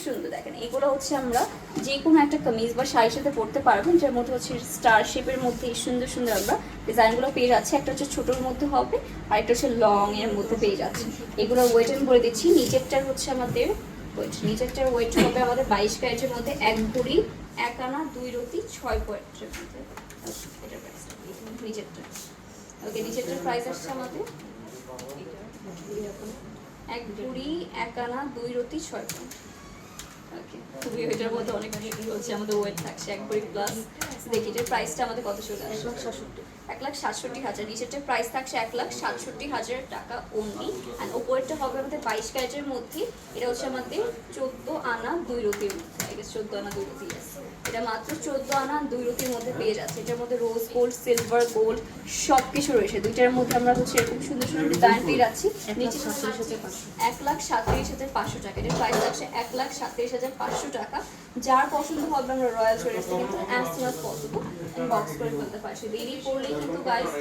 সুন্দর দেখেন, এগুলো হচ্ছে আমরা যে কোনো একটা কামিজ বা শাড়ির সাথে পরতে পারবেন, যার মধ্যে হচ্ছে স্টার শেপের মধ্যে সুন্দর সুন্দর আমরা ডিজাইনগুলো পেয়ে যাচ্ছি। একটা হচ্ছে ছোটোর মধ্যে হবে, আর একটা হচ্ছে লং এর মধ্যে পেয়ে যাচ্ছি। এগুলোর ওয়েট আমি বলে দিচ্ছি। নিচেরটার হচ্ছে আমাদের ওয়েট, নিচেরটার ওয়েট হবে আমাদের 22 ক্যারেটের মধ্যে 1 ভরি 1 আনা 2 রতি 6 পয়েন্টের মধ্যে। এটার প্রাইস নিচেরটা, ওকে, নিচেরটার প্রাইস আসছে আমাদের 1 ভরি 1 আনা 2 রতি 6 পয়েন্ট। ওকে, খুবই এটার মধ্যে অনেক বেশি হচ্ছে আমাদের ওয়েট থাকছে 1 ভরি প্লাস। দেখি এটার প্রাইসটা আমাদের কত চলে আসবে, 1,67,000। নিচেরটার প্রাইস থাকছে 1,67,000 টাকা অনলি। অ্যান্ড ওপরেরটা হবে আমাদের 22 ক্যারেটের মধ্যে। এটা হচ্ছে আমাদের 14 আনা 2 রতির মধ্যে, আই গেস 14 আনা 2 রতি। এটা মাত্র 14 আনা 2 রতির মধ্যে পেয়ে যাচ্ছে। এটার মধ্যে রোজ গোল্ড, সিলভার গোল্ড সব কিছু রয়েছে। দুইটার মধ্যে আমরা হচ্ছে এরকম সুন্দর সুন্দর ডিজাইন পেয়ে যাচ্ছি। নিচে 1,37,500 টাকা। এটার প্রাইস থাকছে 1,37,500 টাকা। যার পছন্দ হবে আমরা রয়্যাল ট্রেডার্স থেকে কিন্তু as soon as possible box করে ফেলতে পারছি। দেরি করলেই কিন্তু গাইস